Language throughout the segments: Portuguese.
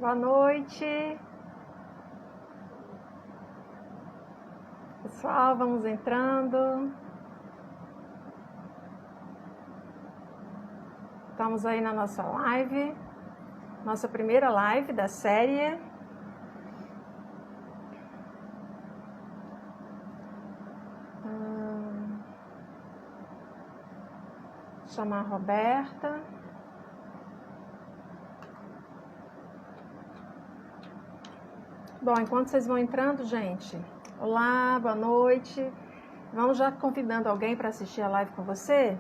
Boa noite. Pessoal, vamos entrando. Estamos aí na nossa live, nossa primeira live da série. Chamar a Roberta. Bom, enquanto vocês vão entrando, gente, olá, boa noite. Vamos já convidando alguém para assistir a live com você?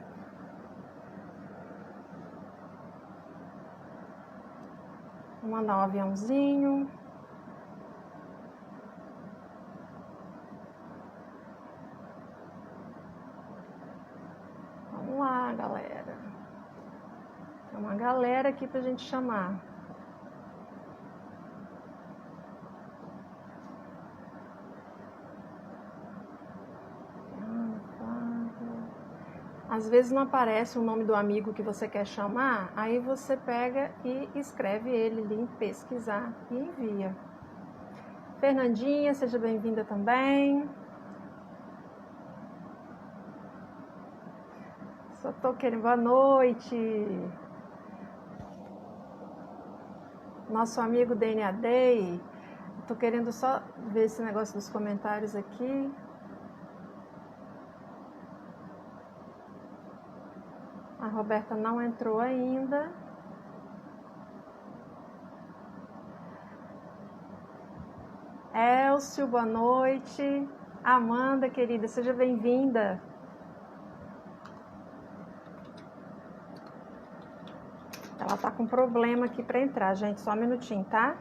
Vou mandar um aviãozinho. Vamos lá, galera. Tem uma galera aqui pra gente chamar. Às vezes não aparece o nome do amigo que você quer chamar, aí você pega e escreve ele ali em pesquisar e envia. Fernandinha, seja bem-vinda também. Só tô querendo boa noite. Nosso amigo DNA Day. Tô querendo só ver esse negócio dos comentários aqui. A Roberta não entrou ainda. Elcio, boa noite. Amanda, querida, seja bem-vinda. Ela tá com problema aqui para entrar, gente. Só um minutinho, tá?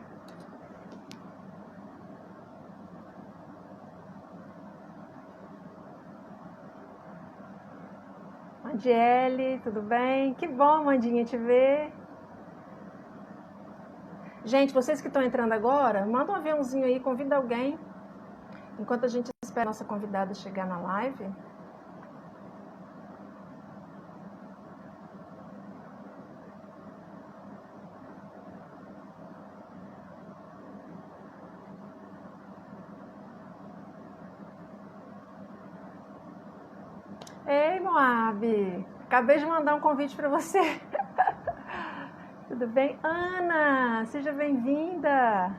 Mandiele, tudo bem? Que bom, Mandinha, te ver. Gente, vocês que estão entrando agora, manda um aviãozinho aí, convida alguém. Enquanto a gente espera a nossa convidada chegar na live. Ei, Moab! Acabei de mandar um convite para você. Tudo bem? Ana, seja bem-vinda.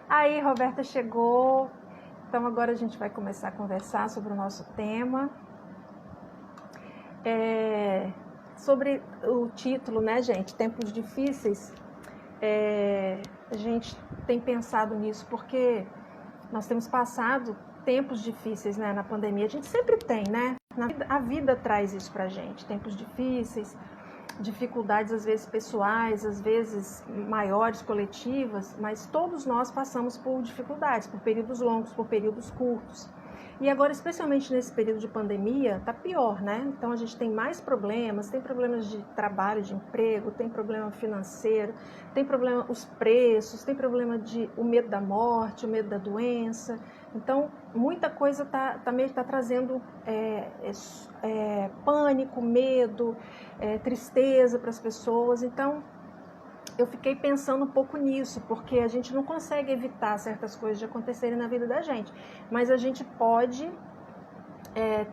Aí, Roberta chegou. Então, agora a gente vai começar a conversar sobre o nosso tema. Sobre o título, né, gente? Tempos difíceis. A gente tem pensado nisso porque nós temos passado tempos difíceis, né, na pandemia. A gente sempre tem, né? A vida traz isso pra gente. Tempos difíceis, dificuldades às vezes pessoais, às vezes maiores, coletivas, mas todos nós passamos por dificuldades, por períodos longos, por períodos curtos. E agora, especialmente nesse período de pandemia, tá pior, né? Então a gente tem mais problemas, tem problemas de trabalho, de emprego, tem problema financeiro, tem problema os preços, tem problema de o medo da morte, o medo da doença. Então, muita coisa tá trazendo pânico, medo, tristeza para as pessoas. Então, eu fiquei pensando um pouco nisso, porque a gente não consegue evitar certas coisas de acontecerem na vida da gente, mas a gente pode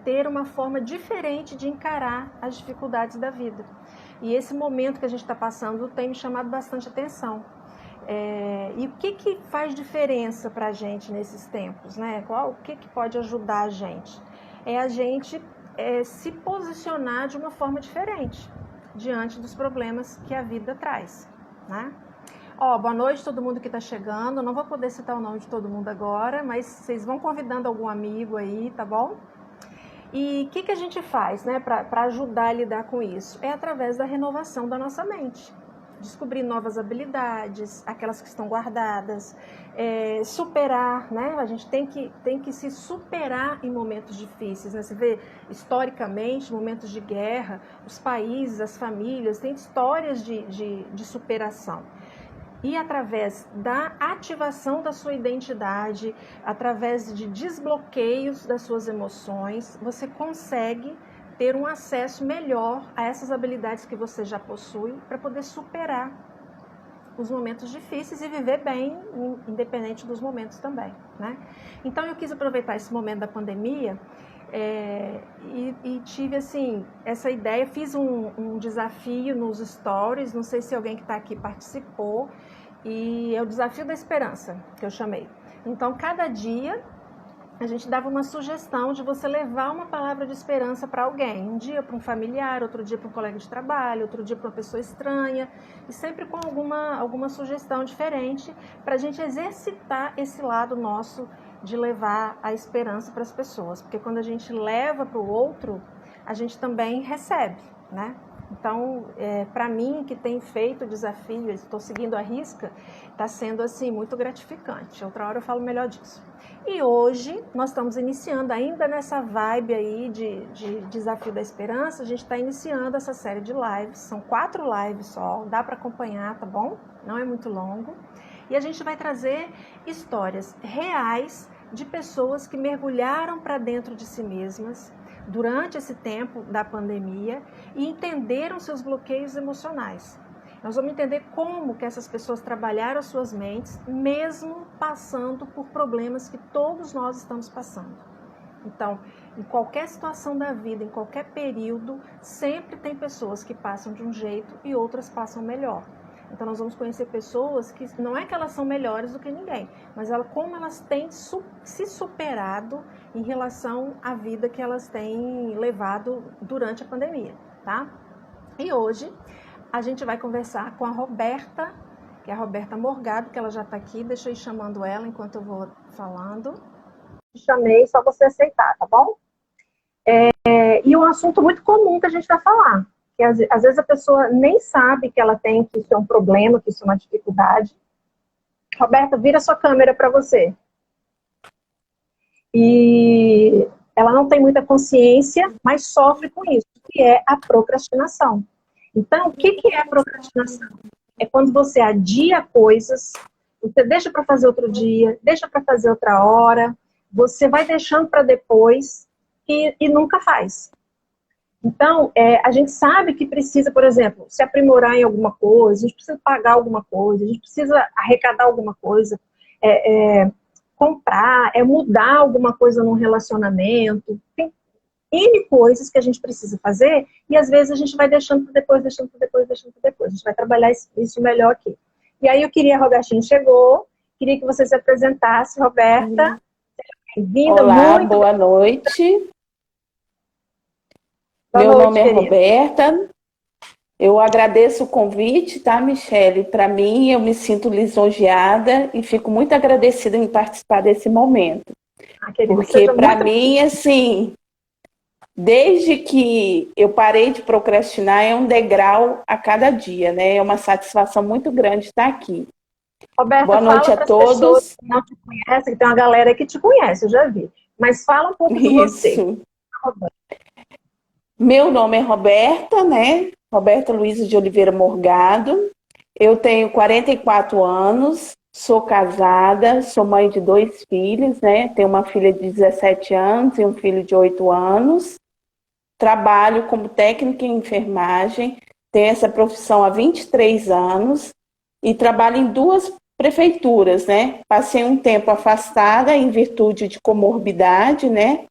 ter uma forma diferente de encarar as dificuldades da vida. E esse momento que a gente está passando tem me chamado bastante atenção. E o que faz diferença para a gente nesses tempos, né? O que pode ajudar a gente? É a gente se posicionar de uma forma diferente diante dos problemas que a vida traz, né? Boa noite todo mundo que está chegando. Não vou poder citar o nome de todo mundo agora, mas vocês vão convidando algum amigo aí, tá bom? E o que a gente faz, né, para ajudar a lidar com isso? É através da renovação da nossa mente. Descobrir novas habilidades, aquelas que estão guardadas, superar, né? A gente tem que se superar em momentos difíceis, né? Você vê, historicamente, momentos de guerra, os países, as famílias, têm histórias de superação. E através da ativação da sua identidade, através de desbloqueios das suas emoções, você consegue ter um acesso melhor a essas habilidades que você já possui para poder superar os momentos difíceis e viver bem, independente dos momentos também, né? Então eu quis aproveitar esse momento da pandemia e tive assim essa ideia, fiz um desafio nos stories, não sei se alguém que está aqui participou, e é o desafio da esperança que eu chamei. Então cada dia a gente dava uma sugestão de você levar uma palavra de esperança para alguém. Um dia para um familiar, outro dia para um colega de trabalho, outro dia para uma pessoa estranha. E sempre com alguma sugestão diferente para a gente exercitar esse lado nosso de levar a esperança para as pessoas. Porque quando a gente leva para o outro, a gente também recebe, né? Então, para mim, que tem feito o desafio, estou seguindo a risca, está sendo assim muito gratificante. Outra hora eu falo melhor disso. E hoje nós estamos iniciando, ainda nessa vibe aí de Desafio da Esperança, a gente está iniciando essa série de lives, são 4 lives só, dá para acompanhar, tá bom? Não é muito longo. E a gente vai trazer histórias reais de pessoas que mergulharam para dentro de si mesmas durante esse tempo da pandemia e entenderam seus bloqueios emocionais. Nós vamos entender como que essas pessoas trabalharam as suas mentes, mesmo passando por problemas que todos nós estamos passando. Então, em qualquer situação da vida, em qualquer período, sempre tem pessoas que passam de um jeito e outras passam melhor. Então, nós vamos conhecer pessoas que não é que elas são melhores do que ninguém, mas como elas têm se superado em relação à vida que elas têm levado durante a pandemia, tá? E hoje a gente vai conversar com a Roberta, que é a Roberta Morgado, que ela já está aqui. Deixa eu ir chamando ela enquanto eu vou falando. Chamei, só você aceitar, tá bom? E um assunto muito comum que a gente vai falar, que às vezes a pessoa nem sabe que ela tem, que isso é um problema, que isso é uma dificuldade. Roberta, vira sua câmera para você. E ela não tem muita consciência, mas sofre com isso, que é a procrastinação. Então, o que é a procrastinação? É quando você adia coisas, você deixa para fazer outro dia, deixa para fazer outra hora, você vai deixando para depois e nunca faz. Então, a gente sabe que precisa, por exemplo, se aprimorar em alguma coisa, a gente precisa pagar alguma coisa, a gente precisa arrecadar alguma coisa, comprar, mudar alguma coisa num relacionamento. Tem N coisas que a gente precisa fazer e às vezes a gente vai deixando para depois, deixando para depois, deixando para depois. A gente vai trabalhar isso melhor aqui. E aí eu queria, a Robertinha chegou, queria que você se apresentasse, Roberta. Bem-vinda. Olá, boa noite. Meu nome é Roberta. Eu agradeço o convite, tá, Michele? Para mim, eu me sinto lisonjeada e fico muito agradecida em participar desse momento. Porque para mim, assim, desde que eu parei de procrastinar, é um degrau a cada dia, né? É uma satisfação muito grande estar aqui. Roberta, boa noite a todos. Que não te conhecem, tem uma galera que te conhece, eu já vi. Mas fala um pouco de você. Meu nome é Roberta, né? Roberta Luiza de Oliveira Morgado. Eu tenho 44 anos, sou casada, sou mãe de 2 filhos, né? Tenho uma filha de 17 anos e um filho de 8 anos. Trabalho como técnica em enfermagem, tenho essa profissão há 23 anos e trabalho em 2 prefeituras, né? Passei um tempo afastada em virtude de comorbidade, né?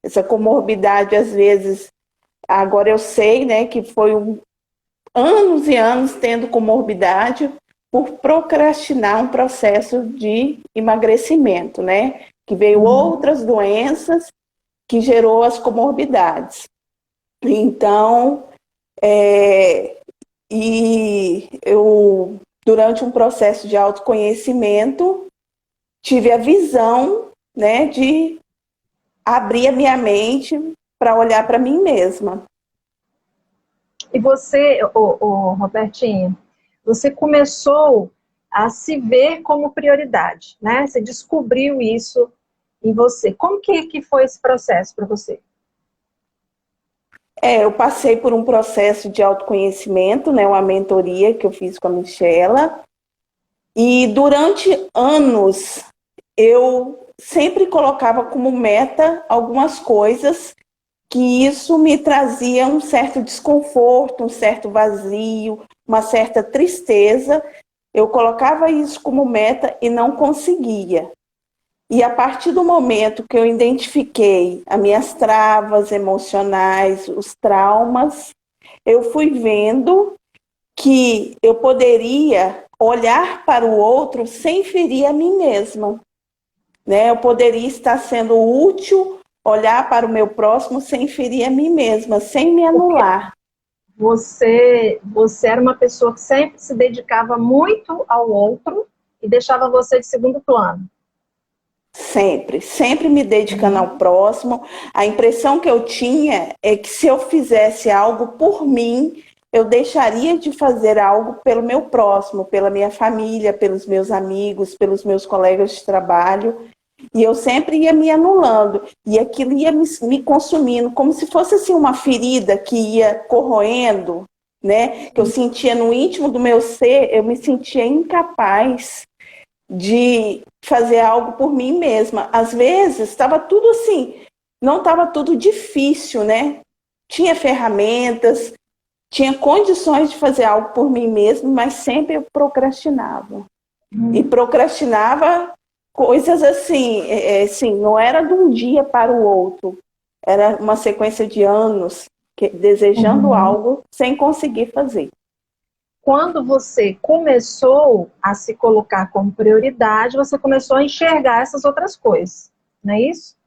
Essa comorbidade, às vezes, agora eu sei, né, que foi anos e anos tendo comorbidade por procrastinar um processo de emagrecimento, né? Que veio outras doenças que gerou as comorbidades. Então, e eu, durante um processo de autoconhecimento, tive a visão, né, de abrir a minha mente para olhar para mim mesma. E você, Robertinha, você começou a se ver como prioridade, né? Você descobriu isso em você. Como que foi esse processo para você? Eu passei por um processo de autoconhecimento, né, uma mentoria que eu fiz com a Michela, e durante anos eu sempre colocava como meta algumas coisas que isso me trazia um certo desconforto, um certo vazio, uma certa tristeza, Eu colocava isso como meta e não conseguia. E a partir do momento que eu identifiquei as minhas travas emocionais, os traumas, eu fui vendo que eu poderia olhar para o outro sem ferir a mim mesma, né? Eu poderia estar sendo útil, olhar para o meu próximo sem ferir a mim mesma, sem me anular. Você era uma pessoa que sempre se dedicava muito ao outro e deixava você de segundo plano. Sempre, sempre me dedicando ao próximo. A impressão que eu tinha é que se eu fizesse algo por mim, eu deixaria de fazer algo pelo meu próximo, pela minha família, pelos meus amigos, pelos meus colegas de trabalho. E eu sempre ia me anulando. E aquilo ia me consumindo, como se fosse assim uma ferida que ia corroendo, né? Que eu sentia no íntimo do meu ser, eu me sentia incapaz de fazer algo por mim mesma. Às vezes estava tudo assim, não estava tudo difícil, né? Tinha ferramentas, tinha condições de fazer algo por mim mesma, mas sempre eu procrastinava. E procrastinava coisas assim, assim, não era de um dia para o outro, era uma sequência de anos desejando algo sem conseguir fazer. Quando você começou a se colocar como prioridade, você começou a enxergar essas outras coisas, não é isso?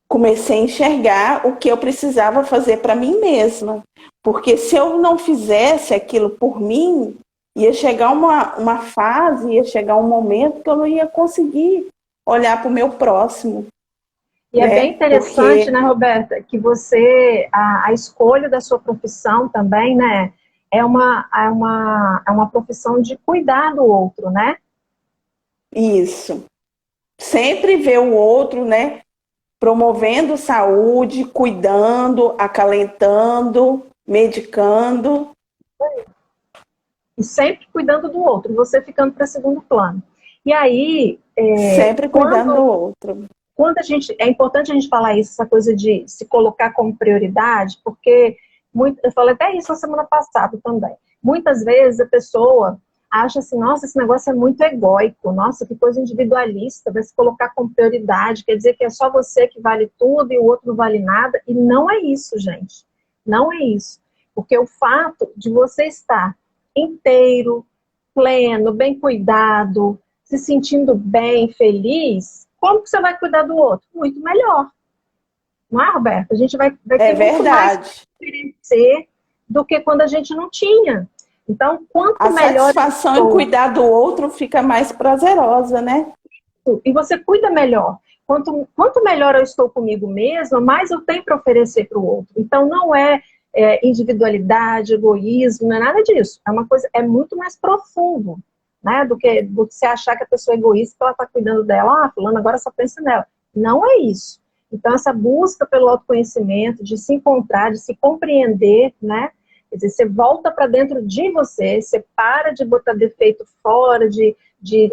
Comecei a enxergar o que eu precisava fazer para mim mesma. Porque se eu não fizesse aquilo por mim, ia chegar uma fase, ia chegar um momento que eu não ia conseguir olhar para o meu próximo. E é bem interessante, né, Roberta, que você, a escolha da sua profissão também, né, é uma profissão de cuidar do outro, né? Isso. Sempre ver o outro, né, promovendo saúde, cuidando, acalentando, medicando. E sempre cuidando do outro, você ficando para segundo plano. E aí, Sempre cuidando do outro. quando é importante a gente falar isso, essa coisa de se colocar como prioridade, porque eu falei até isso na semana passada também. Muitas vezes a pessoa acha assim, nossa, esse negócio é muito egóico, nossa, que coisa individualista, vai se colocar como prioridade, quer dizer que é só você que vale tudo e o outro não vale nada, e não é isso, gente. Não é isso. Porque o fato de você estar inteiro, pleno, bem cuidado, se sentindo bem, feliz, como que você vai cuidar do outro? Muito melhor. Não é, Roberto? A gente vai ter muito mais para oferecer do que quando a gente não tinha. Então, quanto melhor... A satisfação em cuidar do outro fica mais prazerosa, né? E você cuida melhor. Quanto melhor eu estou comigo mesma, mais eu tenho para oferecer para o outro. Então, não é individualidade, egoísmo, não é nada disso. É uma coisa, é muito mais profundo, né? Do que você achar que a pessoa é egoísta, que ela está cuidando dela, fulano agora só pensa nela. Não é isso. Então, essa busca pelo autoconhecimento, de se encontrar, de se compreender, né? Quer dizer, você volta para dentro de você, você para de botar defeito fora, de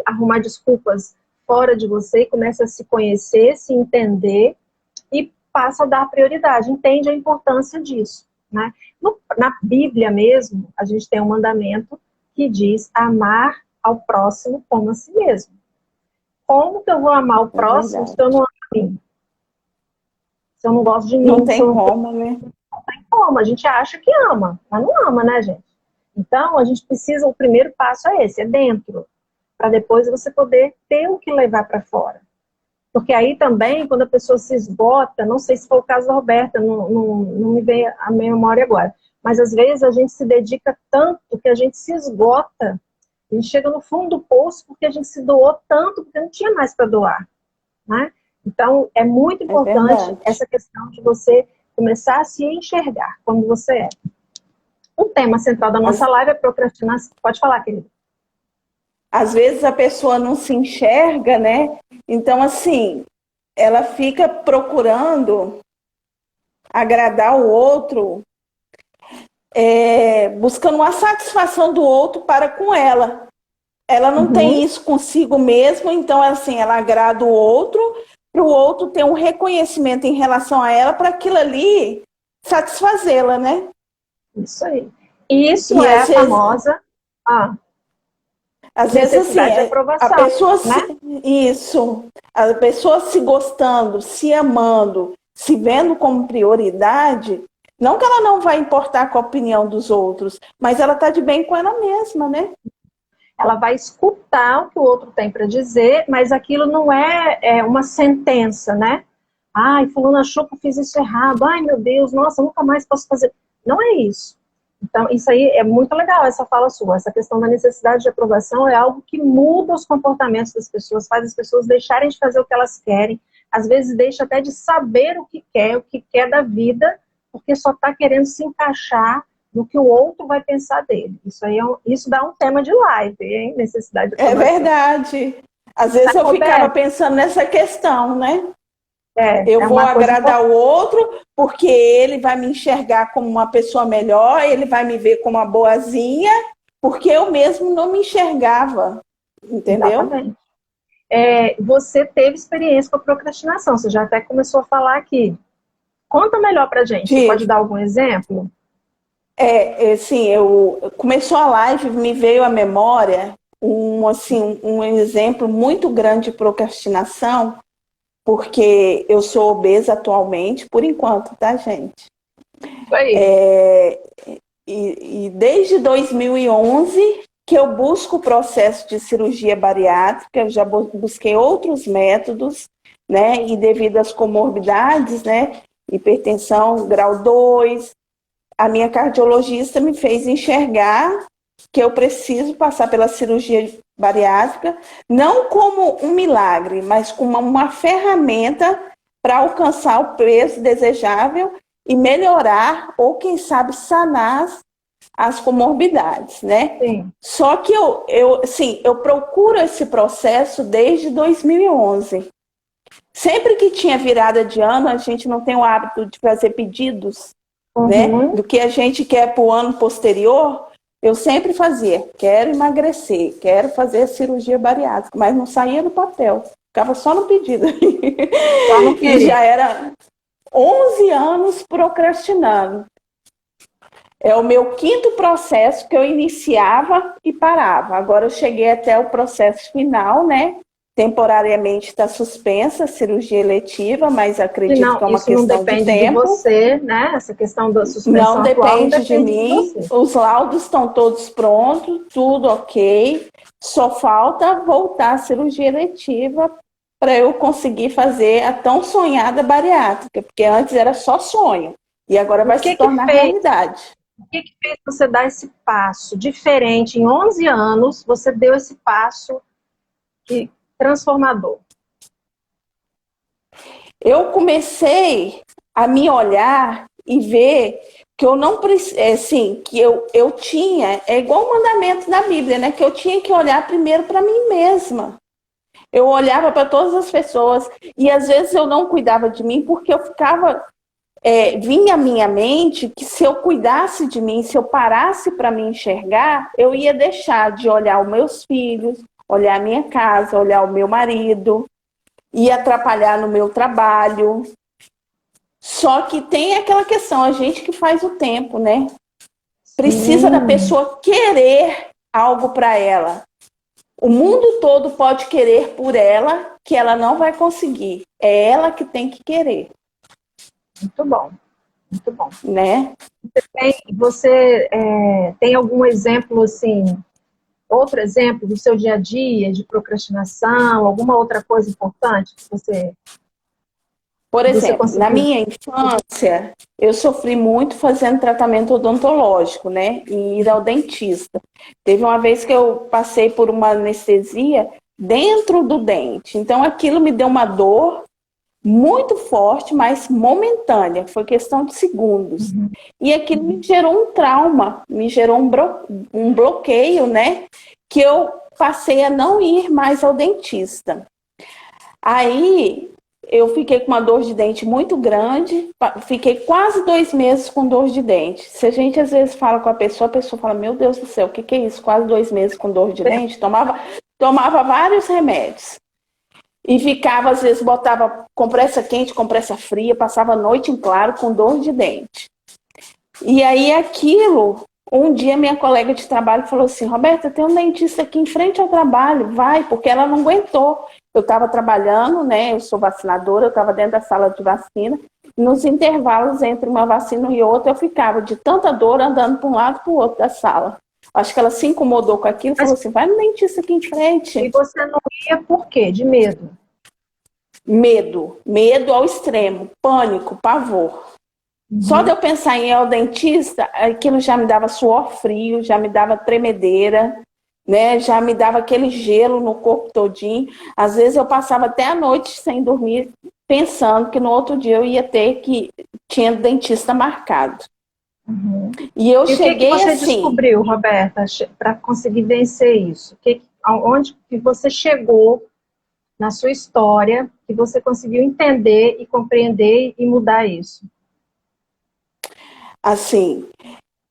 arrumar desculpas fora de você, e começa a se conhecer, se entender e passa a dar prioridade, entende a importância disso. Né? Na Bíblia mesmo, a gente tem um mandamento que diz amar ao próximo como a si mesmo. Como que eu vou amar o próximo se eu não amo a mim? Se eu não gosto de mim? Não tem como, né? Não tem como, a gente acha que ama, mas não ama, né, gente? Então, a gente precisa, o primeiro passo é esse, é dentro, para depois você poder ter o que levar para fora. Porque aí também, quando a pessoa se esgota, não sei se foi o caso da Roberta, não me vem a minha memória agora, mas às vezes a gente se dedica tanto que a gente se esgota, a gente chega no fundo do poço porque a gente se doou tanto, porque não tinha mais para doar, né? Então, é muito importante essa questão de você começar a se enxergar como você é. O tema central da nossa live é procrastinação. Pode falar, querida. Às vezes a pessoa não se enxerga, né? Então, assim, ela fica procurando agradar o outro, buscando uma satisfação do outro para com ela. Ela não tem isso consigo mesma, então, assim, ela agrada o outro, para o outro ter um reconhecimento em relação a ela, para aquilo ali satisfazê-la, né? Isso aí. Isso é a famosa... Às vezes, assim, necessidade de aprovação, a pessoa né? isso, a pessoa se gostando, se amando, se vendo como prioridade, não que ela não vai importar com a opinião dos outros, mas ela está de bem com ela mesma, né? Ela vai escutar o que o outro tem para dizer, mas aquilo não é uma sentença, né? Ai, fulano achou que eu fiz isso errado. Ai, meu Deus, nossa, nunca mais posso fazer. Não é isso. Então, isso aí é muito legal, essa fala sua. Essa questão da necessidade de aprovação é algo que muda os comportamentos das pessoas, faz as pessoas deixarem de fazer o que elas querem, às vezes deixa até de saber o que quer da vida, porque só está querendo se encaixar no que o outro vai pensar dele. Isso aí isso dá um tema de live, hein? Necessidade de É aprovação. verdade. Às vezes eu ficava pensando nessa questão, né? Eu vou agradar o outro porque ele vai me enxergar como uma pessoa melhor, ele vai me ver como uma boazinha, porque eu mesmo não me enxergava, entendeu? Exatamente. Você teve experiência com a procrastinação, você já até começou a falar aqui. Conta melhor pra gente, você pode dar algum exemplo? Sim, começou a live, me veio à memória um exemplo muito grande de procrastinação, porque eu sou obesa atualmente, por enquanto, tá, gente? Isso aí. E desde 2011 que eu busco o processo de cirurgia bariátrica, eu já busquei outros métodos, né? E devido às comorbidades, né? Hipertensão grau 2, a minha cardiologista me fez enxergar que eu preciso passar pela cirurgia bariátrica, não como um milagre, mas como uma ferramenta para alcançar o peso desejável e melhorar, ou quem sabe sanar as comorbidades, né? Sim. Só que eu procuro esse processo desde 2011. Sempre que tinha virada de ano, a gente não tem o hábito de fazer pedidos, né? Do que a gente quer para o ano posterior. Eu sempre fazia, quero emagrecer, quero fazer a cirurgia bariátrica, mas não saía do papel, ficava só no pedido. E já era 11 anos procrastinando. É o meu 5º processo que eu iniciava e parava. Agora eu cheguei até o processo final, né? Temporariamente está suspensa a cirurgia eletiva, mas acredito que é uma questão de tempo. Isso não depende de você, né? Essa questão da suspensão não depende de mim. Os laudos estão todos prontos, tudo ok. Só falta voltar à cirurgia eletiva para eu conseguir fazer a tão sonhada bariátrica, porque antes era só sonho e agora vai se tornar realidade. O que fez você dar esse passo diferente? Em 11 anos, você deu esse passo transformador. Eu comecei a me olhar e ver que eu não assim, que eu tinha, é igual o mandamento da Bíblia, né? Que eu tinha que olhar primeiro para mim mesma. Eu olhava para todas as pessoas e às vezes eu não cuidava de mim porque eu ficava, vinha à minha mente que se eu cuidasse de mim, se eu parasse para me enxergar, eu ia deixar de olhar os meus filhos, olhar a minha casa, olhar o meu marido, ia atrapalhar no meu trabalho. Só que tem aquela questão, a gente que faz o tempo, né? Precisa da pessoa querer algo para ela. O mundo todo pode querer por ela, que ela não vai conseguir. É ela que tem que querer. Muito bom. Muito bom. Né? Você tem algum exemplo, assim, outro exemplo do seu dia a dia, de procrastinação, alguma outra coisa importante que você... Por exemplo, na minha infância, eu sofri muito fazendo tratamento odontológico, né? E ir ao dentista. Teve uma vez que eu passei por uma anestesia dentro do dente. Então, aquilo me deu uma dor muito forte, mas momentânea. Foi questão de segundos. E aquilo me gerou um trauma, me gerou um bloqueio, né? Que eu passei a não ir mais ao dentista. Aí... eu fiquei com uma dor de dente muito grande, fiquei quase 2 meses com dor de dente. Se a gente às vezes fala com a pessoa fala, meu Deus do céu, o que é isso? Quase 2 meses com dor de dente? Tomava vários remédios. E ficava, às vezes, botava compressa quente, compressa fria, passava a noite em claro com dor de dente. E aí aquilo, Um dia minha colega de trabalho falou assim, Roberta, tem um dentista aqui em frente ao trabalho, vai, porque ela não aguentou. Eu estava trabalhando, né? Eu sou vacinadora, eu estava dentro da sala de vacina. Nos intervalos entre uma vacina e outra, eu ficava de tanta dor andando para um lado para o outro da sala. Acho que ela se incomodou com aquilo e falou assim, vai no dentista aqui em frente. E você não ia por quê? De medo? Medo ao extremo, pânico, pavor. Só de eu pensar em ir ao dentista, aquilo já me dava suor frio, já me dava tremedeira, né? Já me dava aquele gelo no corpo todinho. Às vezes eu passava até a noite sem dormir, pensando que no outro dia eu ia ter que tinha dentista marcado. E eu E o cheguei que você assim. descobriu, Roberta, para conseguir vencer isso? Onde que você chegou na sua história que você conseguiu entender e compreender e mudar isso? Assim,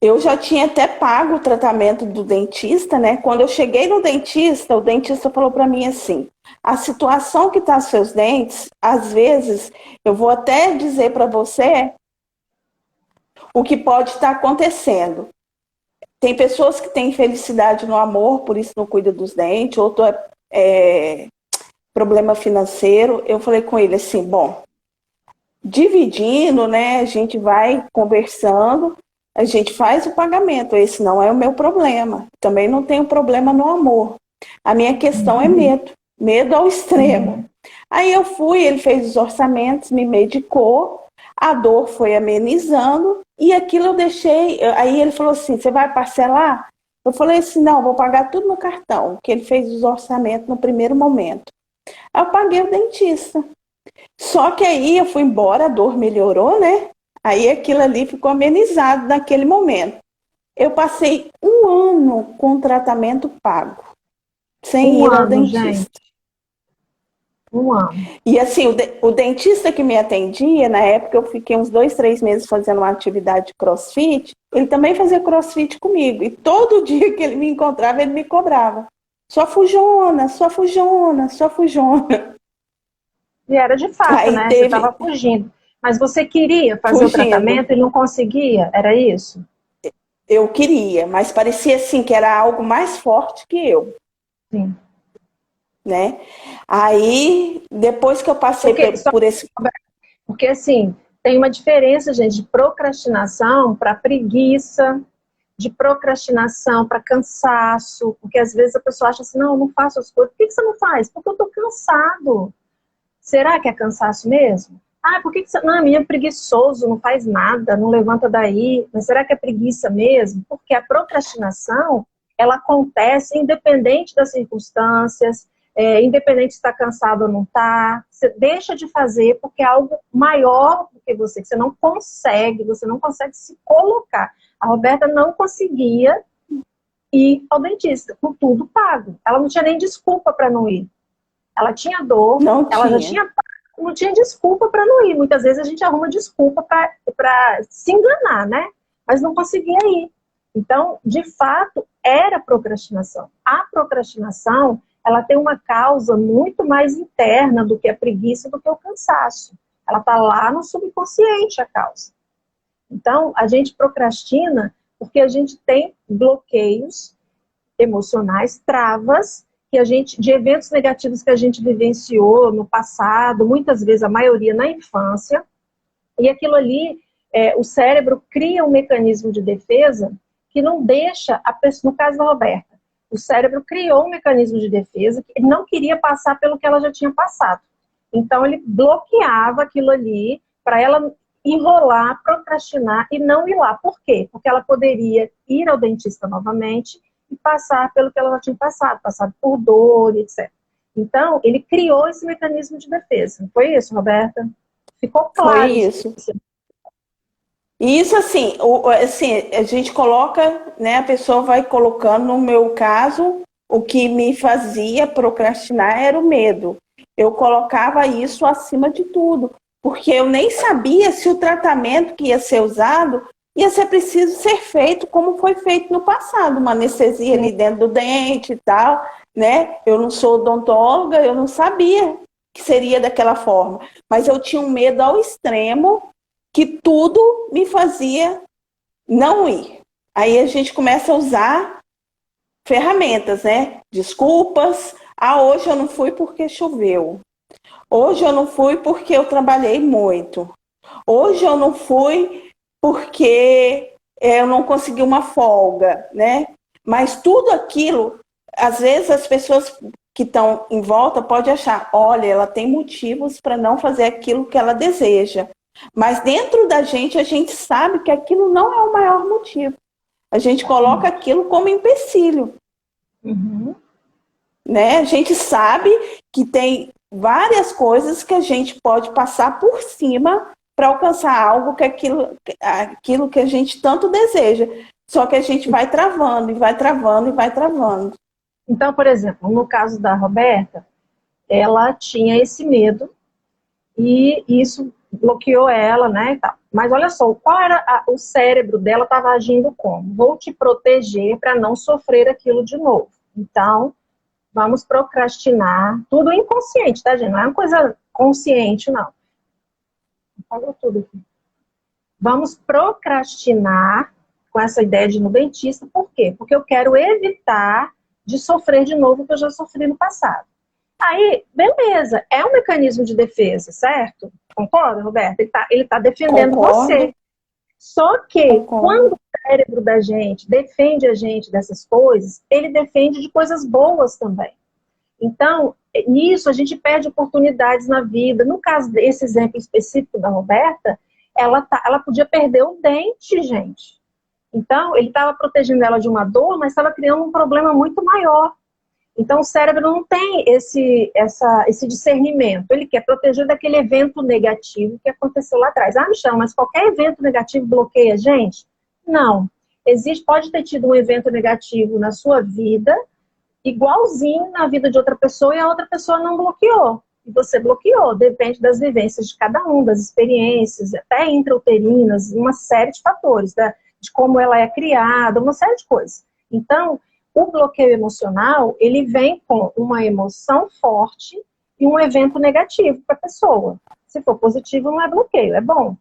eu já tinha até pago o tratamento do dentista, né? Quando eu cheguei no dentista, o dentista falou para mim assim: a situação que tá seus dentes, às vezes, eu vou até dizer para você o que pode estar acontecendo. Tem pessoas que têm felicidade no amor, por isso não cuida dos dentes, outro é problema financeiro. Eu falei com ele assim, bom, dividindo, né? A gente vai conversando, a gente faz o pagamento. Esse não é o meu problema. Também não tenho problema no amor. A minha questão é medo ao extremo. Aí eu fui, ele fez os orçamentos, me medicou, a dor foi amenizando e aquilo eu deixei. Aí ele falou assim: você vai parcelar? Eu falei assim: não, vou pagar tudo no cartão, que ele fez os orçamentos no primeiro momento. Aí eu paguei o dentista. Só que aí eu fui embora, a dor melhorou, né? Aí aquilo ali ficou amenizado naquele momento. Eu passei 1 ano com tratamento pago, sem ir ao dentista. Gente. 1 ano. E assim, o dentista que me atendia, na época eu fiquei uns 2, 3 meses fazendo uma atividade de crossfit, ele também fazia crossfit comigo. E todo dia que ele me encontrava, ele me cobrava. Só fujona, só fujona, só fujona. E era de fato, Aí né? Você estava fugindo. Mas você queria fazer o tratamento e não conseguia? Era isso? Eu queria, mas parecia assim que era algo mais forte que eu. Sim. Né? Aí, depois que eu passei por esse... Porque, assim, tem uma diferença, gente, de procrastinação para preguiça, de procrastinação para cansaço, porque às vezes a pessoa acha assim, não, eu não faço as coisas. Por que você não faz? Porque eu tô cansado. Será que é cansaço mesmo? Ah, por que você... Não, a minha é preguiçoso, não faz nada, não levanta daí. Mas será que é preguiça mesmo? Porque a procrastinação, ela acontece independente das circunstâncias, independente se está cansado ou não está. Você deixa de fazer porque é algo maior do que você não consegue se colocar. A Roberta não conseguia ir ao dentista, com tudo pago. Ela não tinha nem desculpa para não ir. Ela tinha dor, já tinha pago, não tinha desculpa para não ir. Muitas vezes a gente arruma desculpa para se enganar, né? Mas não conseguia ir. Então, de fato, era procrastinação. A procrastinação, ela tem uma causa muito mais interna do que a preguiça, do que o cansaço. Ela está lá no subconsciente, a causa. Então, a gente procrastina porque a gente tem bloqueios emocionais, travas, de eventos negativos que a gente vivenciou no passado, muitas vezes, a maioria na infância, e aquilo ali, o cérebro cria um mecanismo de defesa que não deixa a pessoa, no caso da Roberta, o cérebro criou um mecanismo de defesa que não queria passar pelo que ela já tinha passado. Então, ele bloqueava aquilo ali para ela enrolar, procrastinar e não ir lá. Por quê? Porque ela poderia ir ao dentista novamente e passar pelo que ela já tinha passado por dor, etc. Então, ele criou esse mecanismo de defesa. Foi isso, Roberta? Ficou claro? Foi isso. E isso, assim, a gente coloca, né, a pessoa vai colocando, no meu caso, o que me fazia procrastinar era o medo. Eu colocava isso acima de tudo, porque eu nem sabia se o tratamento que ia ser usado ia ser preciso ser feito como foi feito no passado, uma anestesia ali dentro do dente e tal, né? Eu não sou odontóloga, eu não sabia que seria daquela forma, mas eu tinha um medo ao extremo que tudo me fazia não ir. Aí a gente começa a usar ferramentas, né? Desculpas. Ah, hoje eu não fui porque choveu. Hoje eu não fui porque eu trabalhei muito. Hoje eu não fui porque eu não consegui uma folga, né? Mas tudo aquilo, às vezes as pessoas que estão em volta podem achar, olha, ela tem motivos para não fazer aquilo que ela deseja. Mas dentro da gente, a gente sabe que aquilo não é o maior motivo. A gente coloca aquilo como empecilho. Uhum. Né? A gente sabe que tem várias coisas que a gente pode passar por cima para alcançar algo que aquilo que a gente tanto deseja. Só que a gente vai travando, e vai travando, e vai travando. Então, por exemplo, no caso da Roberta, ela tinha esse medo e isso bloqueou ela, né, e tal. Mas olha só, qual era o cérebro dela estava agindo como? Vou te proteger para não sofrer aquilo de novo. Então, vamos procrastinar, tudo inconsciente, tá, gente? Não é uma coisa consciente, não. Falou tudo aqui. Vamos procrastinar com essa ideia de ir no dentista, por quê? Porque eu quero evitar de sofrer de novo o que eu já sofri no passado. Aí, beleza, é um mecanismo de defesa, certo? Concorda, Roberto? Ele tá defendendo Concordo. você. Só que, Concordo. quando o cérebro da gente defende a gente dessas coisas, ele defende de coisas boas também. Então, nisso a gente perde oportunidades na vida. No caso desse exemplo específico da Roberta, ela podia perder o dente, gente. Então, ele estava protegendo ela de uma dor, mas estava criando um problema muito maior. Então, o cérebro não tem esse discernimento. Ele quer proteger daquele evento negativo que aconteceu lá atrás. Ah, Michel, mas qualquer evento negativo bloqueia a gente? Não. Pode ter tido um evento negativo na sua vida, igualzinho na vida de outra pessoa, e a outra pessoa não bloqueou. E você bloqueou. Depende das vivências de cada um, das experiências, até intrauterinas, uma série de fatores, de como ela é criada, uma série de coisas. Então, o bloqueio emocional, ele vem com uma emoção forte e um evento negativo para a pessoa. Se for positivo, não é bloqueio, é bom.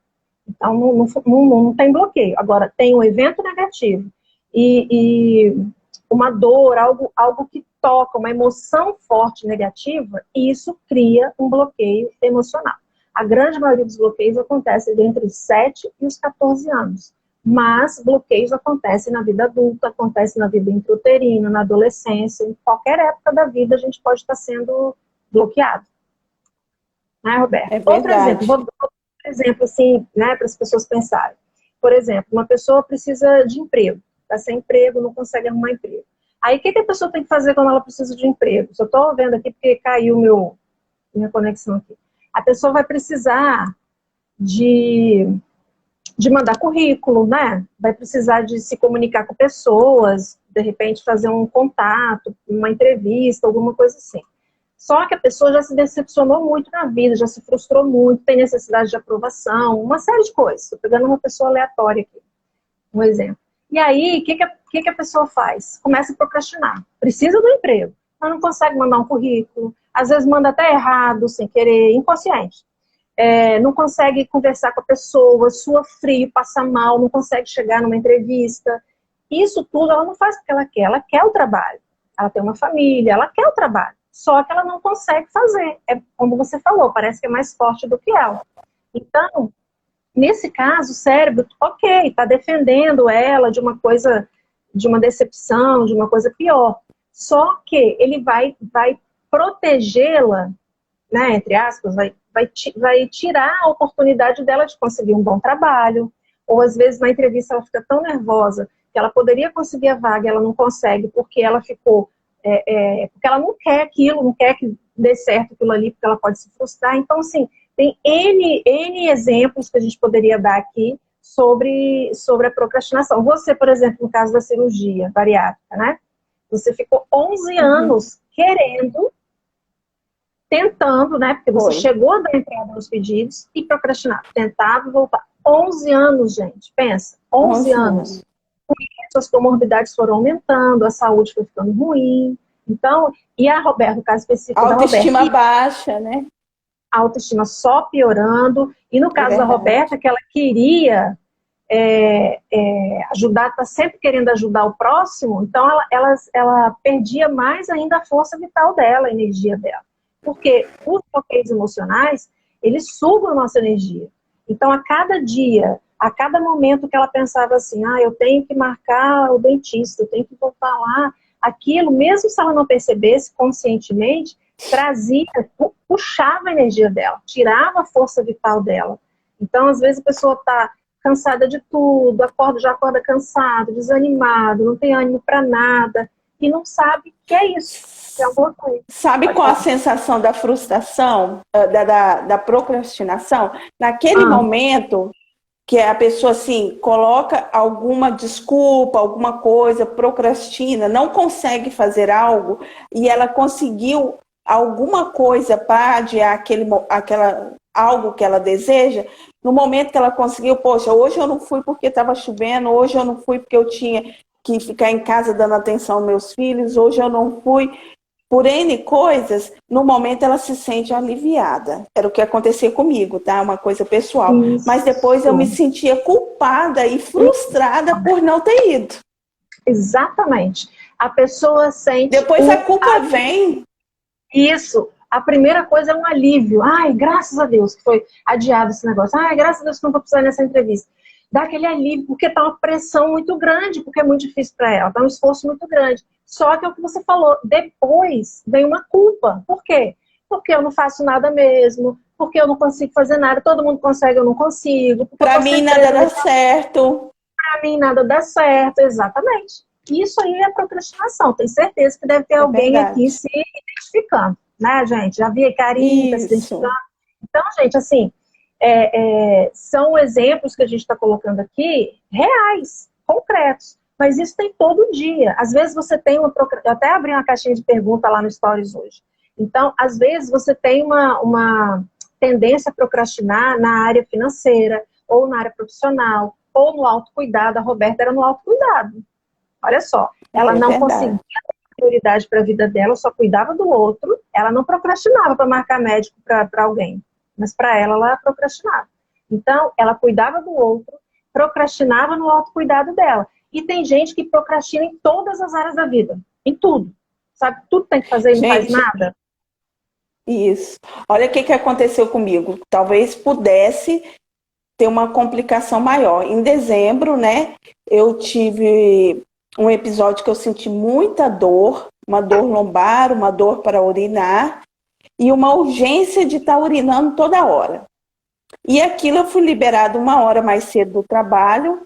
Então, não tem bloqueio. Agora, tem um evento negativo e uma dor, algo que toca, uma emoção forte negativa, e isso cria um bloqueio emocional. A grande maioria dos bloqueios acontece entre os 7 e os 14 anos. Mas bloqueios acontecem na vida adulta, acontecem na vida intrauterina, na adolescência, em qualquer época da vida a gente pode estar sendo bloqueado. Né, Roberto? É verdade. Outro exemplo, vou dar outro exemplo assim, né, para as pessoas pensarem. Por exemplo, uma pessoa precisa de emprego, está sem emprego, não consegue arrumar emprego. Aí, o que a pessoa tem que fazer quando ela precisa de emprego? Só estou vendo aqui porque caiu minha conexão aqui. A pessoa vai precisar de mandar currículo, né? Vai precisar de se comunicar com pessoas, de repente fazer um contato, uma entrevista, alguma coisa assim. Só que a pessoa já se decepcionou muito na vida, já se frustrou muito, tem necessidade de aprovação, uma série de coisas. Estou pegando uma pessoa aleatória aqui, um exemplo. E aí, o que a pessoa faz? Começa a procrastinar. Precisa do emprego, mas não consegue mandar um currículo, às vezes manda até errado, sem querer, inconsciente. Não consegue conversar com a pessoa, sua frio, passa mal, não consegue chegar numa entrevista. Isso tudo ela não faz porque ela quer o trabalho. Ela tem uma família, ela quer o trabalho. Só que ela não consegue fazer. É como você falou, parece que é mais forte do que ela. Então, nesse caso, o cérebro, ok, está defendendo ela de uma coisa, de uma decepção, de uma coisa pior. Só que ele vai protegê-la, né, entre aspas, vai tirar a oportunidade dela de conseguir um bom trabalho, ou às vezes na entrevista ela fica tão nervosa que ela poderia conseguir a vaga e ela não consegue porque ela ficou, porque ela não quer aquilo, não quer que dê certo aquilo ali, porque ela pode se frustrar. Então, assim, tem N exemplos que a gente poderia dar aqui sobre a procrastinação. Você, por exemplo, no caso da cirurgia bariátrica, né? Você ficou 11 anos tentando, né? Porque você chegou a dar entrada nos pedidos e procrastinar. Tentava e voltar. 11 anos, gente. Pensa. 11 anos. Suas comorbidades foram aumentando, a saúde foi ficando ruim. Então, e a Roberta, no caso específico da Roberta... Autoestima baixa, né? A autoestima só piorando. E no caso da Roberta, que ela queria ajudar, está sempre querendo ajudar o próximo, então ela perdia mais ainda a força vital dela, a energia dela. Porque os bloqueios emocionais, eles sugam a nossa energia. Então, a cada dia, a cada momento que ela pensava assim, eu tenho que marcar o dentista, eu tenho que voltar lá, aquilo, mesmo se ela não percebesse conscientemente, trazia, puxava a energia dela, tirava a força vital dela. Então, às vezes a pessoa está cansada de tudo, já acorda cansado, desanimado, não tem ânimo para nada, e não sabe que é isso, que é alguma coisa. Sabe qual a sensação da frustração, da procrastinação? Naquele momento que a pessoa, assim, coloca alguma desculpa, alguma coisa, procrastina, não consegue fazer algo, e ela conseguiu alguma coisa para adiar algo que ela deseja, no momento que ela conseguiu, poxa, hoje eu não fui porque estava chovendo, hoje eu não fui porque eu tinha que ficar em casa dando atenção aos meus filhos, hoje eu não fui por N coisas, no momento ela se sente aliviada. Era o que acontecia comigo, tá? Uma coisa pessoal. Isso. Mas depois eu me sentia culpada e frustrada por não ter ido. Exatamente. A pessoa sente... Depois a culpa vem. Isso. A primeira coisa é um alívio. Ai, graças a Deus que foi adiado esse negócio. Ai, graças a Deus que não vou precisar nessa entrevista. Dá aquele alívio, porque tá uma pressão muito grande, porque é muito difícil para ela, tá um esforço muito grande. Só que é o que você falou, depois vem uma culpa. Por quê? Porque eu não faço nada mesmo, porque eu não consigo fazer nada, todo mundo consegue, eu não consigo. Para mim nada dá certo. Para mim nada dá certo, exatamente. Isso aí é procrastinação, tenho certeza que deve ter alguém aqui se identificando, né, gente? Já vi a Karine se identificando. Então, gente, assim, são exemplos que a gente está colocando aqui, reais, concretos. Mas isso tem todo dia. Às vezes você tem eu até abri uma caixinha de pergunta lá no Stories hoje. Então, às vezes você tem uma tendência a procrastinar na área financeira, ou na área profissional, ou no autocuidado. A Roberta era no autocuidado. Olha só, ela não conseguia ter prioridade para a vida dela, só cuidava do outro. Ela não procrastinava para marcar médico para alguém. Mas para ela procrastinava. Então, ela cuidava do outro, procrastinava no autocuidado dela. E tem gente que procrastina em todas as áreas da vida. Em tudo. Sabe? Tudo tem que fazer e não faz nada. Isso. Olha o que aconteceu comigo. Talvez pudesse ter uma complicação maior. Em dezembro, né, eu tive um episódio que eu senti muita dor, uma dor lombar, uma dor para urinar e uma urgência de estar urinando toda hora. E aquilo eu fui liberada 1 hora mais cedo do trabalho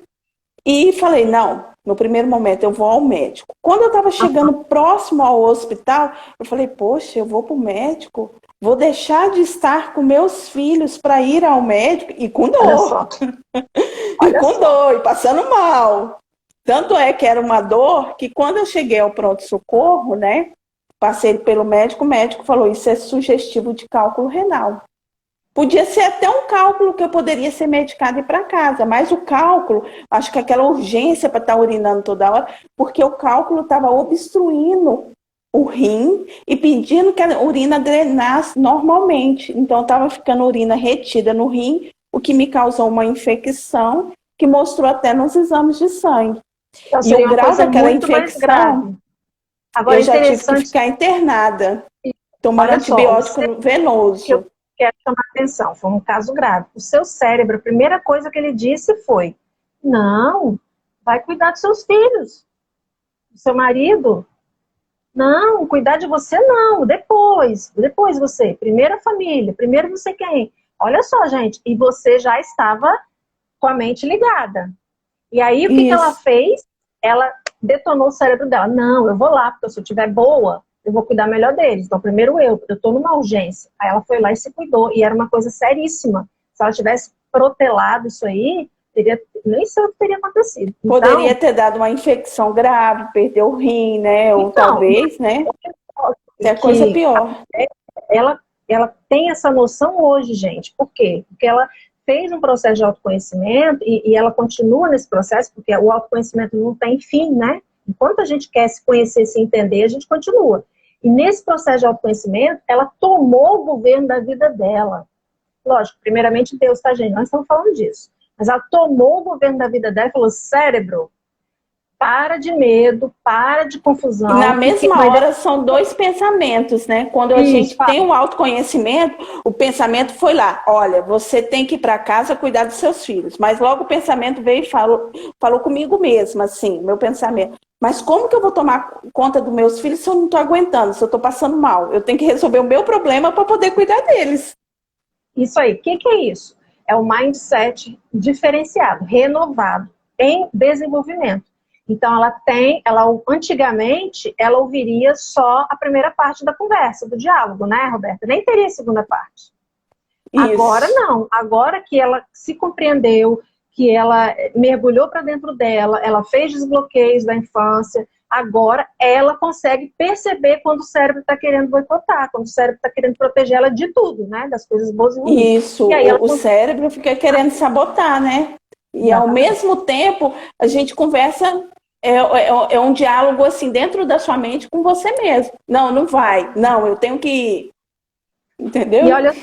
e falei, não, no primeiro momento eu vou ao médico. Quando eu estava chegando próximo ao hospital, eu falei, poxa, eu vou para o médico, vou deixar de estar com meus filhos para ir ao médico e com dor. E passando mal. Tanto é que era uma dor que quando eu cheguei ao pronto-socorro, né, passei pelo médico, o médico falou, isso é sugestivo de cálculo renal. Podia ser até um cálculo que eu poderia ser medicada e ir para casa, mas o cálculo, acho que aquela urgência para estar urinando toda hora, porque o cálculo estava obstruindo o rim e pedindo que a urina drenasse normalmente. Então estava ficando urina retida no rim, o que me causou uma infecção que mostrou até nos exames de sangue. Então, e o grau daquela infecção, agora, eu já tive que ficar internada, tomando antibiótico venoso. Eu quero chamar atenção, foi um caso grave. O seu cérebro, a primeira coisa que ele disse foi, não, vai cuidar dos seus filhos, do seu marido. Não, cuidar de você não, depois você, primeiro a família, primeiro não sei quem. Olha só, gente, e você já estava com a mente ligada. E aí, o que ela fez? Ela detonou o cérebro dela. Não, eu vou lá, porque se eu estiver boa, eu vou cuidar melhor deles. Então, primeiro eu estou numa urgência. Aí ela foi lá e se cuidou. E era uma coisa seríssima. Se ela tivesse protelado isso aí, nem sei o que teria acontecido. Então, poderia ter dado uma infecção grave, perder o rim, né? Ou talvez, né? É coisa pior. Ela tem essa noção hoje, gente. Por quê? Porque ela fez um processo de autoconhecimento e ela continua nesse processo, porque o autoconhecimento não tem fim, né? Enquanto a gente quer se conhecer, se entender, a gente continua. E nesse processo de autoconhecimento, ela tomou o governo da vida dela. Lógico, primeiramente Deus, tá, gente? Nós estamos falando disso. Mas ela tomou o governo da vida dela e falou, cérebro, para de medo, para de E na confusão. mesma hora são dois pensamentos, né? Quando a Isso, gente tem um autoconhecimento, o pensamento foi lá, olha, você tem que ir para casa cuidar dos seus filhos. Mas logo o pensamento veio e falou comigo mesma, assim, meu pensamento. Mas como que eu vou tomar conta dos meus filhos se eu não estou aguentando, se eu estou passando mal? Eu tenho que resolver o meu problema para poder cuidar deles. isso aí. O que é isso? É o mindset diferenciado, renovado, em desenvolvimento. Então, antigamente, ela ouviria só a primeira parte da conversa, do diálogo, né, Roberta? Nem teria a segunda parte. Agora Isso. não. Agora que ela se compreendeu, que ela mergulhou para dentro dela, ela fez desbloqueios da infância, agora ela consegue perceber quando o cérebro está querendo boicotar, quando o cérebro está querendo proteger ela de tudo, né? Das coisas boas e ruins. Isso, E aí ela o cérebro fica querendo sabotar, né? E ao exatamente. mesmo tempo, a gente conversa, é um diálogo assim dentro da sua mente com você mesmo. Não, não vai. Não, eu tenho que ir. E Entendeu? olha,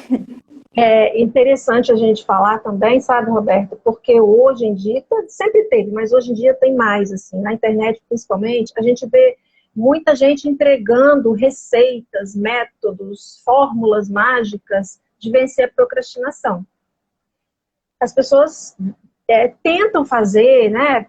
é interessante a gente falar também, sabe, Roberto? Porque hoje em dia, sempre teve, mas hoje em dia tem mais, assim, na internet principalmente, a gente vê muita gente entregando receitas, métodos, fórmulas mágicas de vencer a procrastinação. As pessoas tentam fazer, né,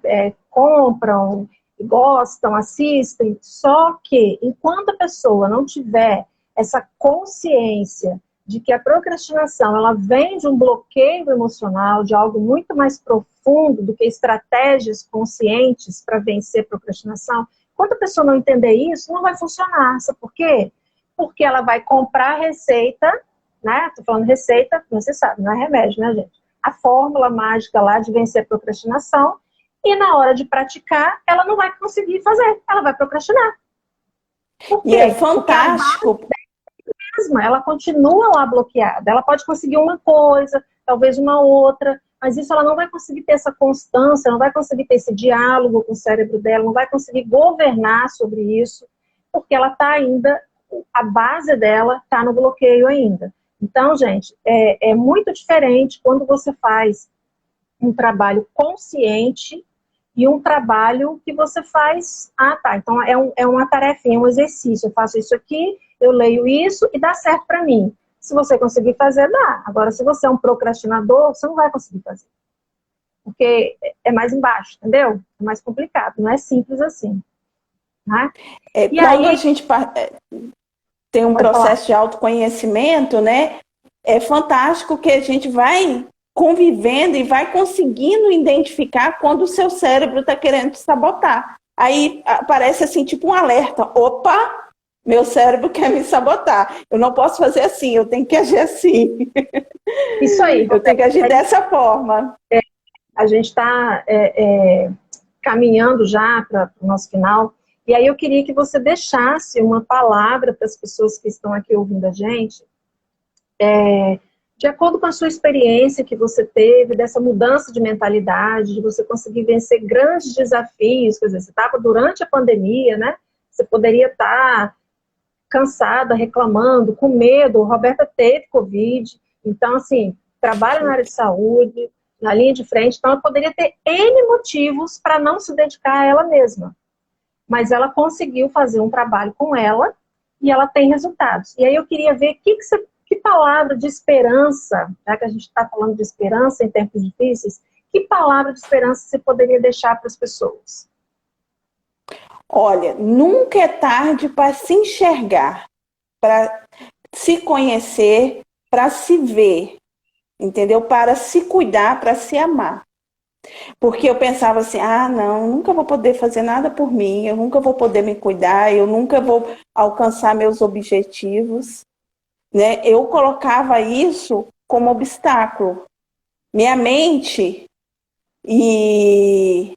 compram, gostam, assistem, só que enquanto a pessoa não tiver essa consciência de que a procrastinação ela vem de um bloqueio emocional, de algo muito mais profundo do que estratégias conscientes para vencer a procrastinação, enquanto a pessoa não entender isso, não vai funcionar. Sabe por quê? Porque ela vai comprar receita, né? Tô falando receita, você sabe, não é remédio, né, gente? A fórmula mágica lá de vencer a procrastinação, e na hora de praticar, ela não vai conseguir fazer, ela vai procrastinar. Por E é quê? Porque a fantástico. mesma, ela continua lá bloqueada. Ela pode conseguir uma coisa, talvez uma outra, mas isso ela não vai conseguir ter essa constância, não vai conseguir ter esse diálogo com o cérebro dela, não vai conseguir governar sobre isso, porque ela está ainda, a base dela está no bloqueio ainda. Então, gente, é muito diferente quando você faz um trabalho consciente e um trabalho que você faz, tá, então é uma tarefinha, um exercício, eu faço isso aqui, eu leio isso e dá certo para mim. Se você conseguir fazer, dá. Agora, se você é um procrastinador, você não vai conseguir fazer. Porque é mais embaixo, entendeu? É mais complicado, não é simples assim. Né? E Quando a aí, gente tem um pode falar. processo de autoconhecimento, né? É fantástico que a gente vai convivendo e vai conseguindo identificar quando o seu cérebro está querendo te sabotar. Aí aparece assim, tipo um alerta. Opa, meu cérebro quer me sabotar. Eu não posso fazer assim, eu tenho que agir assim. Isso aí, Eu tenho Roberto. que agir dessa forma. A gente está caminhando já para o nosso final. E aí eu queria que você deixasse uma palavra para as pessoas que estão aqui ouvindo a gente, de acordo com a sua experiência que você teve, dessa mudança de mentalidade, de você conseguir vencer grandes desafios, quer dizer, você estava durante a pandemia, né? Você poderia estar cansada, reclamando, com medo. A Roberta teve Covid, então, assim, trabalha na área de saúde, na linha de frente, então ela poderia ter N motivos para não se dedicar a ela mesma. Mas ela conseguiu fazer um trabalho com ela e ela tem resultados. E aí eu queria ver que palavra de esperança, já que a gente está falando de esperança em tempos difíceis, que palavra de esperança você poderia deixar para as pessoas? Olha, nunca é tarde para se enxergar, para se conhecer, para se ver, entendeu? Para se cuidar, para se amar. Porque eu pensava assim, não, nunca vou poder fazer nada por mim, eu nunca vou poder me cuidar, eu nunca vou alcançar meus objetivos, né? Eu colocava isso como obstáculo. Minha mente e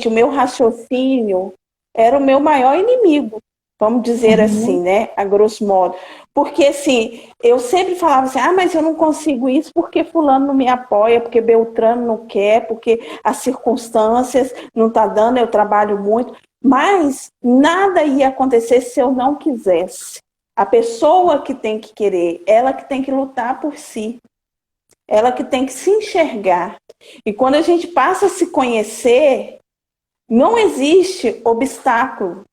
o meu raciocínio era o meu maior inimigo, vamos dizer assim, Uhum. né? A grosso modo. Porque, assim, eu sempre falava assim, mas eu não consigo isso porque fulano não me apoia, porque Beltrano não quer, porque as circunstâncias não tá dando, eu trabalho muito. Mas nada ia acontecer se eu não quisesse. A pessoa que tem que querer, ela que tem que lutar por si. Ela que tem que se enxergar. E quando a gente passa a se conhecer, não existe obstáculo.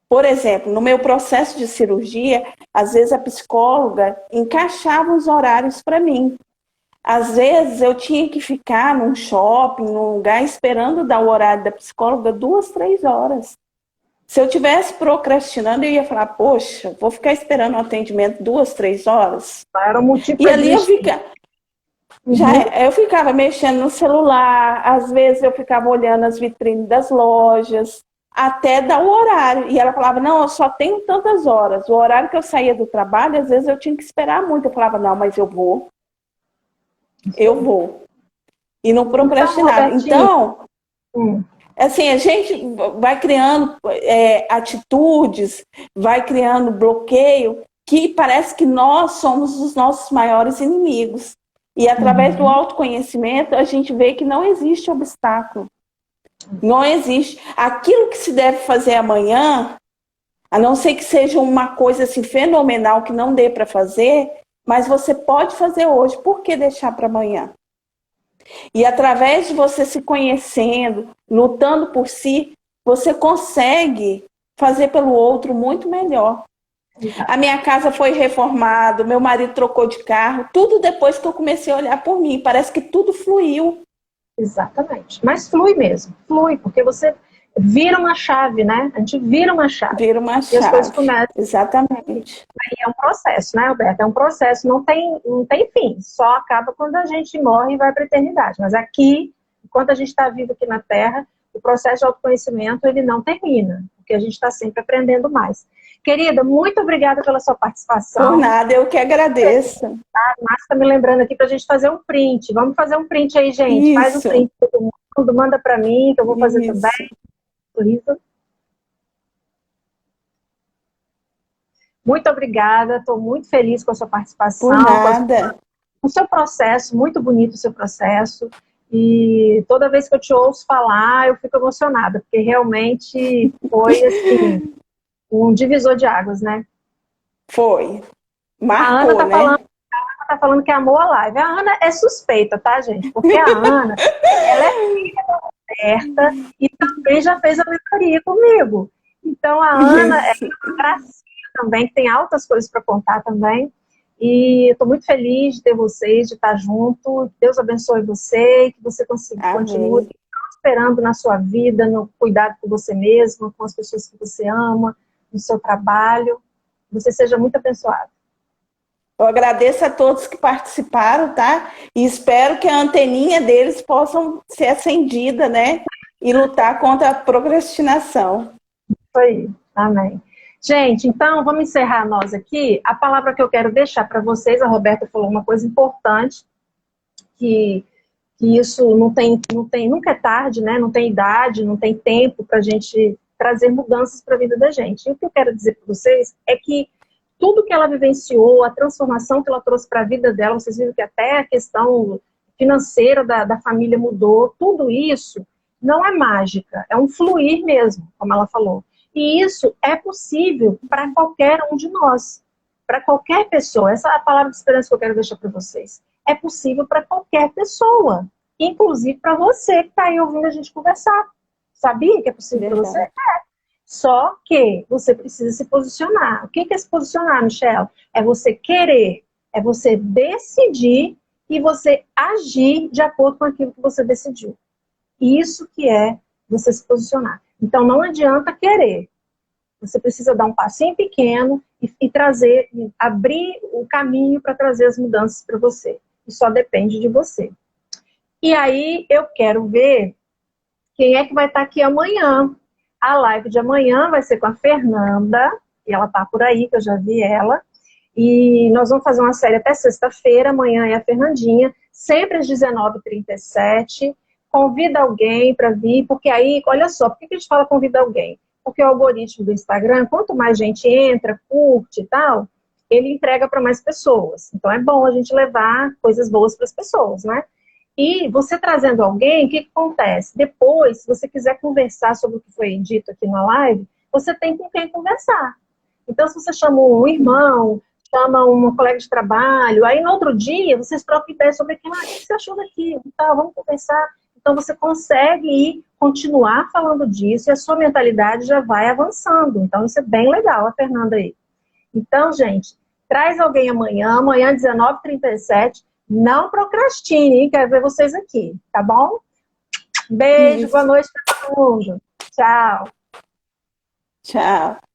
Por exemplo, no meu processo de cirurgia, às vezes a psicóloga encaixava os horários para mim. Às vezes eu tinha que ficar num shopping, num lugar, esperando dar o horário da psicóloga 2, 3 horas. Se eu tivesse procrastinando, eu ia falar, poxa, vou ficar esperando o atendimento 2, 3 horas. Era um motivo E para ali eu ficava mexendo no celular, às vezes eu ficava olhando as vitrines das lojas, até dar o horário. E ela falava, não, eu só tenho tantas horas. O horário que eu saía do trabalho, às vezes eu tinha que esperar muito. Eu falava, não, mas eu vou. E não procrastinava. Então, assim, a gente vai criando atitudes, vai criando bloqueio, que parece que nós somos os nossos maiores inimigos. E através do autoconhecimento, a gente vê que não existe obstáculo. Não existe. Aquilo que se deve fazer amanhã, a não ser que seja uma coisa assim, fenomenal que não dê para fazer, mas você pode fazer hoje. Por que deixar para amanhã? E através de você se conhecendo, lutando por si, você consegue fazer pelo outro muito melhor. A minha casa foi reformada, meu marido trocou de carro, tudo depois que eu comecei a olhar por mim. Parece que tudo fluiu. Exatamente. Mas flui mesmo, flui, porque você vira uma chave, né? A gente vira uma chave. Vira uma chave. E as coisas começam. Exatamente. Aí é um processo, né, Alberto? É um processo, não tem fim. Só acaba quando a gente morre e vai para a eternidade. Mas aqui, enquanto a gente está vivo aqui na Terra, o processo de autoconhecimento, ele não termina, porque a gente está sempre aprendendo mais. Querida, muito obrigada pela sua participação. Por nada, eu que agradeço. A Márcia está me lembrando aqui para a gente fazer um print. Vamos fazer um print aí, gente. Isso. Faz um print todo mundo, manda para mim, que eu vou fazer Isso. também. Sorriso. Muito obrigada, estou muito feliz com a sua participação. Por nada. Com o seu processo, muito bonito o seu processo. E toda vez que eu te ouço falar, eu fico emocionada, porque realmente foi, assim, um divisor de águas, né? Foi. Marcou, a Ana né? tá falando que amou a live. A Ana é suspeita, tá, gente? Porque a Ana, ela é filha da Roberta e também já fez a mentoria comigo. Então, a Ana é uma gracinha também, que tem altas coisas para contar também. E estou muito feliz de ter vocês, de estar junto. Deus abençoe você, que você consiga, continue prosperando na sua vida, no cuidado com você mesmo, com as pessoas que você ama, no seu trabalho. Que você seja muito abençoado. Eu agradeço a todos que participaram, tá? E espero que a anteninha deles possam ser acendida, né? E lutar contra a procrastinação. Isso aí. Amém. Gente, então, vamos encerrar nós aqui. A palavra que eu quero deixar para vocês, a Roberta falou uma coisa importante, que isso nunca é tarde, né? Não tem idade, não tem tempo para a gente trazer mudanças para a vida da gente. E o que eu quero dizer para vocês é que tudo que ela vivenciou, a transformação que ela trouxe para a vida dela, vocês viram que até a questão financeira da família mudou, tudo isso não é mágica, é um fluir mesmo, como ela falou. E isso é possível para qualquer um de nós, para qualquer pessoa. Essa é a palavra de esperança que eu quero deixar para vocês. É possível para qualquer pessoa, inclusive para você que está aí ouvindo a gente conversar. Sabia que é possível para você? Só que você precisa se posicionar. O que é se posicionar, Michelle? É você querer, é você decidir e você agir de acordo com aquilo que você decidiu. Isso que é você se posicionar. Então não adianta querer. Você precisa dar um passinho pequeno e trazer, abrir o caminho para trazer as mudanças para você. E só depende de você. E aí eu quero ver quem é que vai estar aqui amanhã. A live de amanhã vai ser com a Fernanda, e ela tá por aí, que eu já vi ela. E nós vamos fazer uma série até sexta-feira, amanhã é a Fernandinha, sempre às 19h37. Convida alguém para vir, porque aí, olha só, por que a gente fala convida alguém? Porque o algoritmo do Instagram, quanto mais gente entra, curte e tal, ele entrega para mais pessoas. Então é bom a gente levar coisas boas para as pessoas, né? E você trazendo alguém, o que acontece? Depois, se você quiser conversar sobre o que foi dito aqui na live, você tem com quem conversar. Então, se você chamou um irmão, chama uma colega de trabalho, aí no outro dia vocês trocam ideia sobre aquilo, o que você achou daquilo? Tá, vamos conversar. Então você consegue continuar falando disso e a sua mentalidade já vai avançando. Então isso é bem legal, a Fernanda aí. Então, gente, traz alguém amanhã 19h37, não procrastine, hein? Quero ver vocês aqui, tá bom? Beijo, Isso. boa noite para todo mundo. Tchau. Tchau.